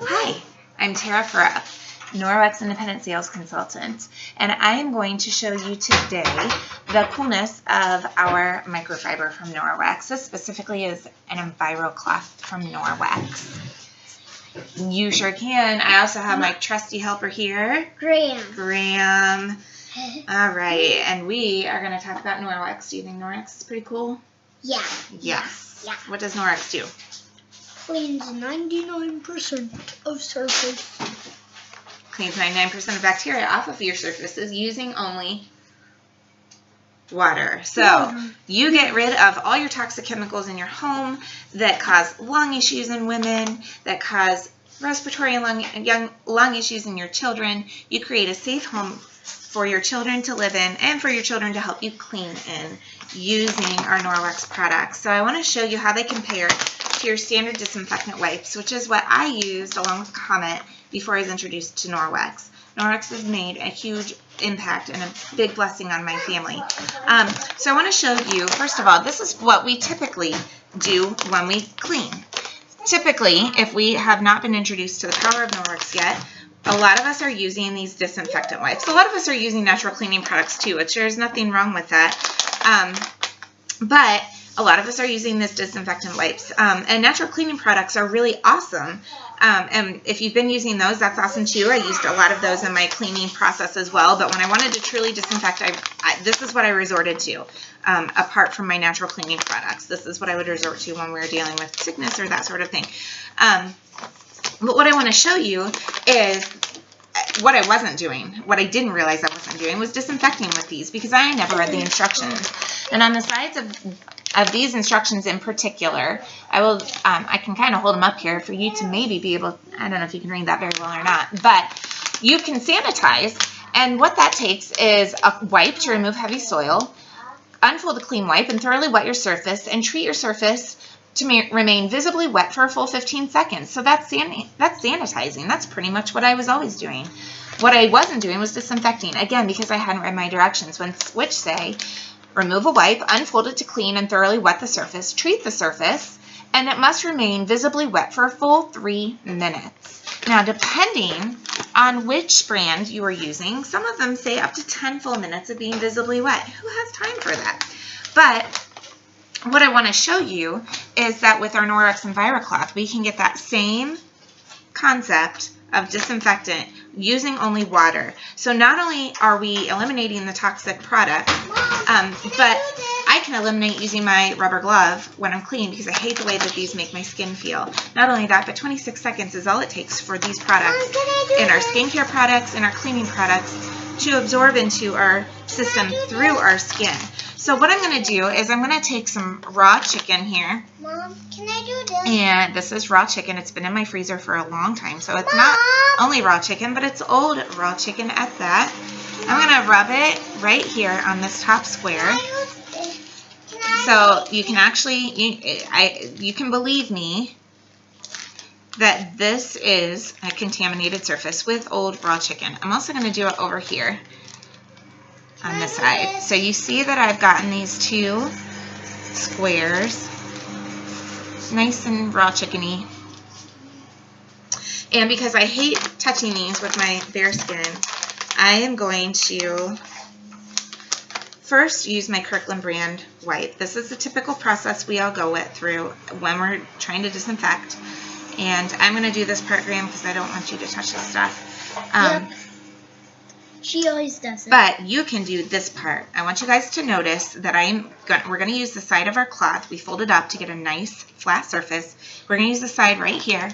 Hi, I'm Tara Furrow, Norwex Independent Sales Consultant, and I am going to show you today the coolness of our microfiber from Norwex. This specifically is an Envirocloth from Norwex. You sure can. I also have my trusty helper here, Graham. All right, and we are going to talk about Norwex. Do you think Norwex is pretty cool? Yeah. Yes. Yeah. What does Norwex do? Cleans 99% of surface. Cleans 99% of bacteria off of your surfaces using only water. So you get rid of all your toxic chemicals in your home that cause lung issues in women, that cause respiratory and lung issues in your children. You create a safe home for your children to live in and for your children to help you clean in using our Norwex products. So I want to show you how they compare to your standard disinfectant wipes, which is what I used along with Comet before I was introduced to Norwex. Norwex has made a huge impact and a big blessing on my family. So I want to show you, first of all, this is what we typically do when we clean. Typically, if we have not been introduced to the power of Norwex yet, a lot of us are using these disinfectant wipes. A lot of us are using natural cleaning products too, which there's nothing wrong with that. But a lot of us are using this disinfectant wipes. And natural cleaning products are really awesome. And if you've been using those, that's awesome too. I used a lot of those in my cleaning process as well. But when I wanted to truly disinfect, this is what I resorted to. Apart from my natural cleaning products, this is what I would resort to when we were dealing with sickness or that sort of thing. But what I want to show you is what I wasn't doing. What I didn't realize I wasn't doing was disinfecting with these, because I never read the instructions. And on the sides of these instructions in particular, I can kind of hold them up here for you to maybe be able, I don't know if you can read that very well or not, but you can sanitize. And what that takes is a wipe to remove heavy soil, unfold a clean wipe and thoroughly wet your surface, and treat your surface to remain visibly wet for a full 15 seconds. So that's sanitizing. That's pretty much what I was always doing. What I wasn't doing was disinfecting, again, because I hadn't read my directions, which say, remove a wipe, unfold it to clean and thoroughly wet the surface, treat the surface, and it must remain visibly wet for a full 3 minutes. Now, depending on which brand you are using, some of them say up to 10 full minutes of being visibly wet. Who has time for that? But what I want to show you is that with our Norwex Envirocloth, we can get that same concept of disinfectant using only water. So not only are we eliminating the toxic product, but I can eliminate using my rubber glove when I'm cleaning, because I hate the way that these make my skin feel. Not only that, but 26 seconds is all it takes for these products, in our skincare products, in our cleaning products, to absorb into our system through our skin. So what I'm going to do is I'm going to take some raw chicken here. Mom, can I do this? And this is raw chicken. It's been in my freezer for a long time. So it's not only raw chicken, but it's old raw chicken at that. I'm going to rub it right here on this top square. So you can actually, you can believe me that this is a contaminated surface with old raw chicken. I'm also going to do it over here on this side. So you see that I've gotten these two squares nice and raw chickeny. And because I hate touching these with my bare skin, I am going to first use my Kirkland brand wipe. This is the typical process we all go through when we're trying to disinfect. And I'm going to do this part, Graham, because I don't want you to touch this stuff. Yep. She always does it. But you can do this part. I want you guys to notice that we're going to use the side of our cloth. We fold it up to get a nice flat surface. We're going to use the side right here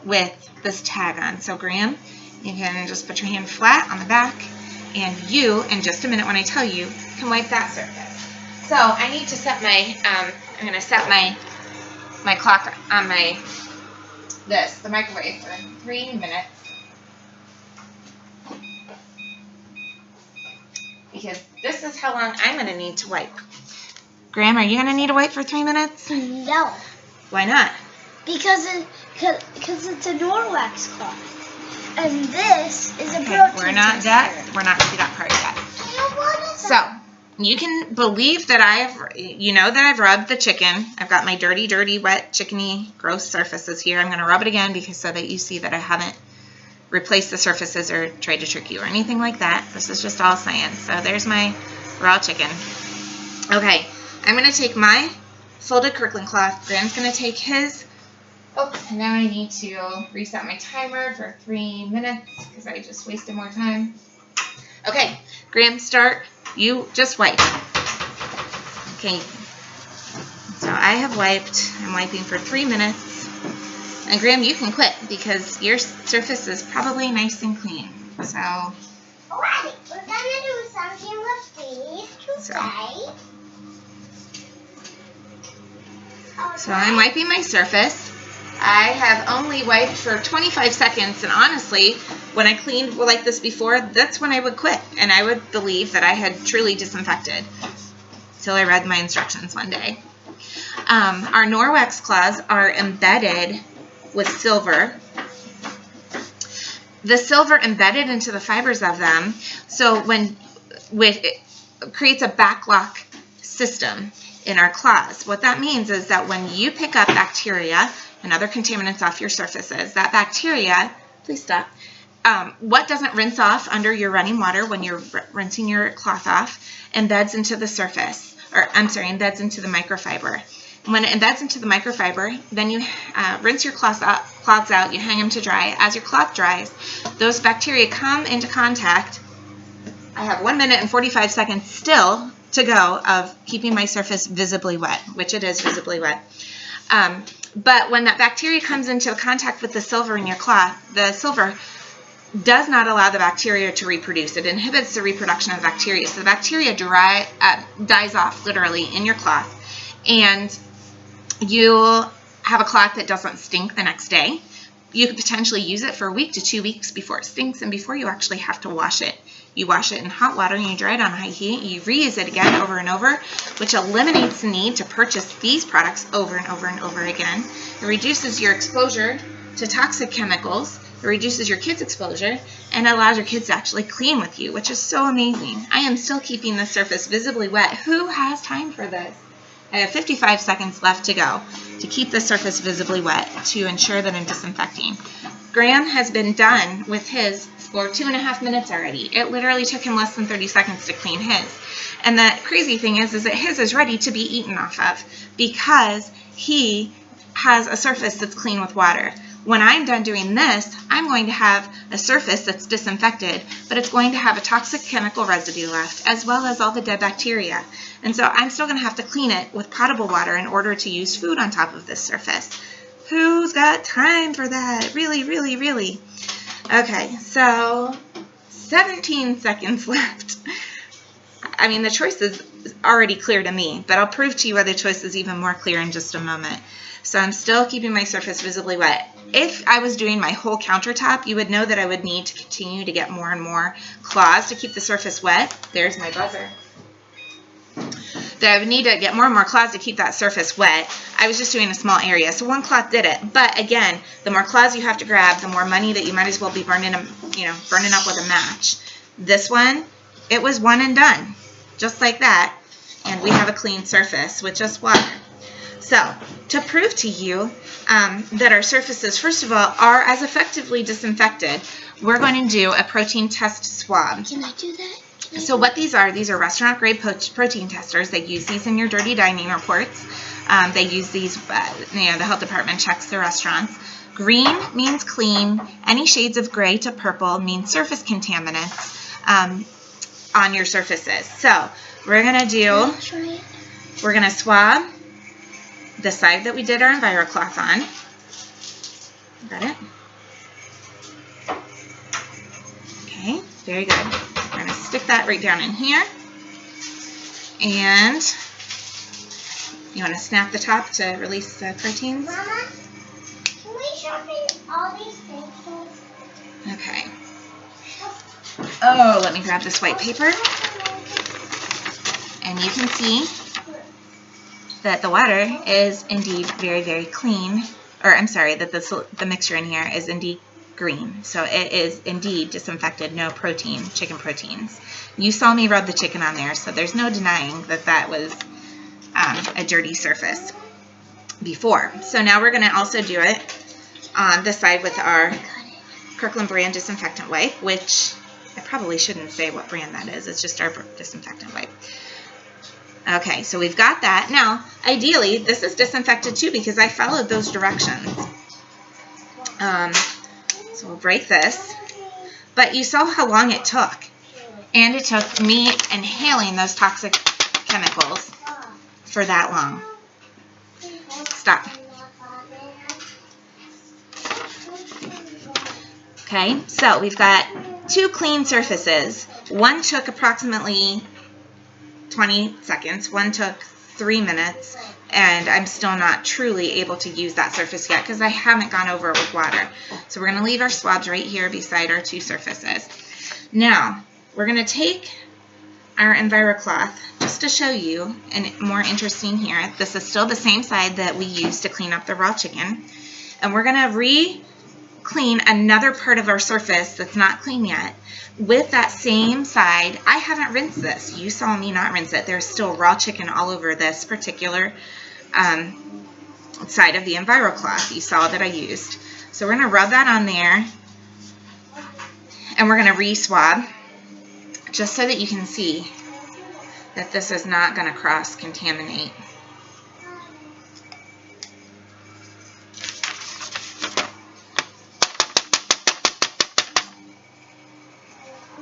with this tag on. So Graham, you can just put your hand flat on the back, and you, in just a minute when I tell you, can wipe that surface. So I need to set my, I'm going to set my clock on the microwave for 3 minutes. Because this is how long I'm going to need to wipe. Graham, are you going to need to wipe for 3 minutes? No. Why not? Because it's a Norwex cloth. And this is a protein We're not to that part yet. I don't want to. So, you can believe that I've rubbed the chicken. I've got my dirty, wet, chickeny, gross surfaces here. I'm going to rub it again so that you see that I haven't replaced the surfaces or tried to trick you or anything like that. This is just all science. So there's my raw chicken. Okay, I'm going to take my folded Kirkland cloth. Graham's going to take his. Oh, and now I need to reset my timer for 3 minutes because I just wasted more time. Okay, Graham, start. You just wipe. Okay, so I have wiped. I'm wiping for 3 minutes. And Graham, you can quit because your surface is probably nice and clean. So. Alright, we're gonna do something with these today. So I'm wiping my surface. I have only wiped for 25 seconds, and honestly, when I cleaned like this before, that's when I would quit, and I would believe that I had truly disinfected until I read my instructions one day. Our Norwex cloths are embedded with silver. The silver embedded into the fibers of them, so it creates a backlock system in our cloths. What that means is that when you pick up bacteria and other contaminants off your surfaces, that bacteria, please stop, what doesn't rinse off under your running water when you're rinsing your cloth off embeds into the surface, embeds into the microfiber. And when it embeds into the microfiber, then you rinse your cloths out, you hang them to dry. As your cloth dries, those bacteria come into contact. I have 1 minute and 45 seconds still to go of keeping my surface visibly wet, which it is visibly wet. But when that bacteria comes into contact with the silver in your cloth, the silver does not allow the bacteria to reproduce. It inhibits the reproduction of bacteria. So the bacteria dies off literally in your cloth, and you'll have a cloth that doesn't stink the next day. You could potentially use it for a week to 2 weeks before it stinks and before you actually have to wash it. You wash it in hot water and you dry it on high heat. You reuse it again over and over, which eliminates the need to purchase these products over and over and over again. It reduces your exposure to toxic chemicals. It reduces your kids' exposure and allows your kids to actually clean with you, which is so amazing. I am still keeping the surface visibly wet. Who has time for this? I have 55 seconds left to go to keep the surface visibly wet to ensure that I'm disinfecting. Graham has been done with his for 2.5 minutes already. It literally took him less than 30 seconds to clean his. And the crazy thing is that his is ready to be eaten off of because he has a surface that's clean with water. When I'm done doing this, I'm going to have a surface that's disinfected, but it's going to have a toxic chemical residue left, as well as all the dead bacteria. And so I'm still going to have to clean it with potable water in order to use food on top of this surface. Who's got time for that? Really, really, really. Okay, so 17 seconds left. I mean, the choice is already clear to me, but I'll prove to you why the choice is even more clear in just a moment. So I'm still keeping my surface visibly wet. If I was doing my whole countertop, you would know that I would need to continue to get more and more cloths to keep the surface wet. There's my buzzer. That I would need to get more and more cloths to keep that surface wet. I was just doing a small area, so one cloth did it. But again, the more cloths you have to grab, the more money that you might as well be burning up with a match. This one, it was one and done, just like that, and we have a clean surface with just water. So, to prove to you that our surfaces, first of all, are as effectively disinfected, we're going to do a protein test swab. Can I do that? So what these are restaurant-grade protein testers. They use these in your dirty dining reports. They use these, the health department checks the restaurants. Green means clean. Any shades of gray to purple mean surface contaminants on your surfaces. So we're going to swab the side that we did our Envirocloth on. Got it? Okay, very good. We're going to stick that right down in here. And you want to snap the top to release the proteins? Mama, can we sharpen all these pencils? Okay. Oh, let me grab this white paper. And you can see that the water is indeed very, very clean. Or I'm sorry, that the mixture in here is indeed green. So it is indeed disinfected, no protein, chicken proteins. You saw me rub the chicken on there, so there's no denying that that was a dirty surface before. So now we're going to also do it on the side with our Kirkland brand disinfectant wipe, which I probably shouldn't say what brand that is. It's just our disinfectant wipe. Okay, so we've got that. Now, ideally, this is disinfected too because I followed those directions. So we'll break this. But you saw how long it took. And it took me inhaling those toxic chemicals for that long. Stop. Okay, so we've got 2 clean surfaces. One took approximately 20 seconds. One took 3 minutes. And I'm still not truly able to use that surface yet because I haven't gone over it with water. So we're going to leave our swabs right here beside our 2 surfaces. Now, we're going to take our Envirocloth just to show you, and more interesting here, this is still the same side that we used to clean up the raw chicken. And we're going to re-clean another part of our surface that's not clean yet with that same side. I haven't rinsed this. You saw me not rinse it. There's still raw chicken all over this particular side of the Envirocloth. You saw that I used. So we're going to rub that on there, and we're going to re-swab just so that you can see that this is not going to cross-contaminate.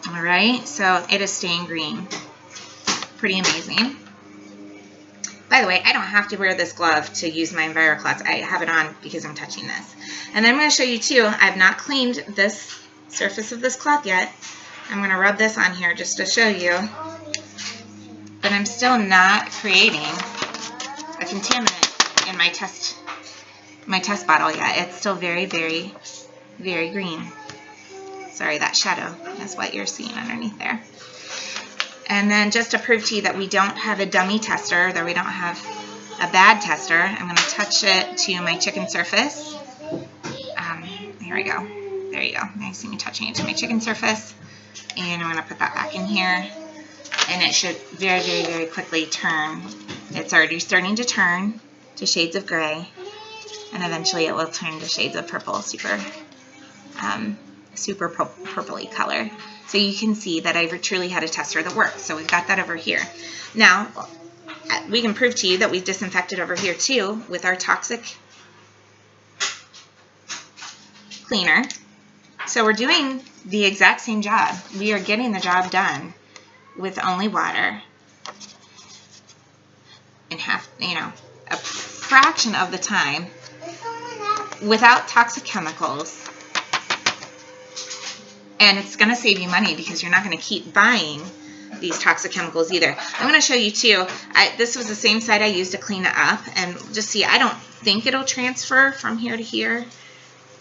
Alright, so it is staying green. Pretty amazing. By the way, I don't have to wear this glove to use my Envirocloth. I have it on because I'm touching this. And then I'm going to show you too, I've not cleaned this surface of this cloth yet. I'm going to rub this on here just to show you. But I'm still not creating a contaminant in my test bottle yet. It's still very, very, very green. Sorry, that shadow is what you're seeing underneath there. And then just to prove to you that we don't have a dummy tester, that we don't have a bad tester, I'm going to touch it to my chicken surface. Here we go. There you go. Now you see me touching it to my chicken surface. And I'm going to put that back in here. And it should very, very, very quickly turn. It's already starting to turn to shades of gray. And eventually it will turn to shades of purple, super purpley color. So you can see that I truly had a tester that works. So we've got that over here. Now, we can prove to you that we've disinfected over here too with our toxic cleaner. So we're doing the exact same job. We are getting the job done with only water in a fraction of the time without toxic chemicals. And it's going to save you money because you're not going to keep buying these toxic chemicals either. I'm going to show you too. This was the same side I used to clean it up. And just see, I don't think it'll transfer from here to here.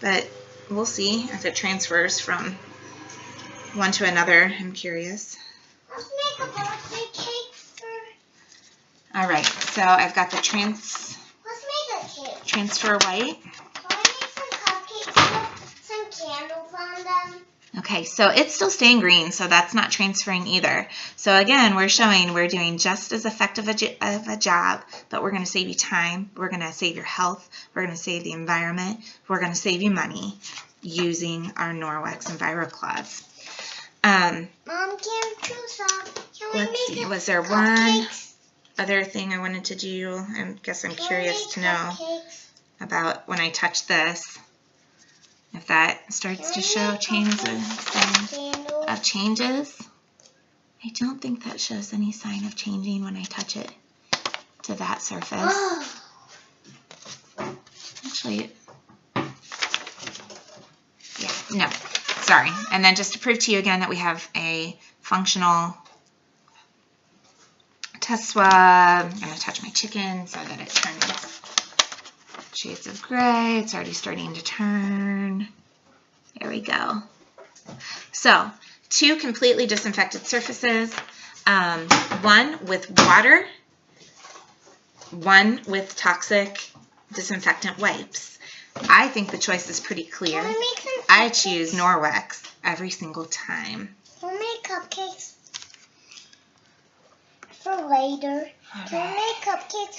But we'll see if it transfers from one to another. I'm curious. Let's make a birthday cake for... Alright, so I've got the Let's make a cake. transfer white. Can I make some cupcakes with some candles on them? Okay, so it's still staying green, so that's not transferring either. So again, we're showing we're doing just as effective of a job, but we're going to save you time, we're going to save your health, we're going to save the environment, we're going to save you money using our Norwex Envirocloths. Mom, can choose some? Let's see, was there one other thing I wanted to do? I guess I'm curious to know about when I touch this. If that starts to show changes of changes. I don't think that shows any sign of changing when I touch it to that surface. Actually, yeah, no, sorry. And then just to prove to you again that we have a functional test swab, I'm going to touch my chicken so that it turns shades of gray. It's already starting to turn. There we go. So, 2 completely disinfected surfaces. One with water, one with toxic disinfectant wipes. I think the choice is pretty clear. Can we make some I cupcakes? choose Norwex every single time. We'll make cupcakes for later. Can we make cupcakes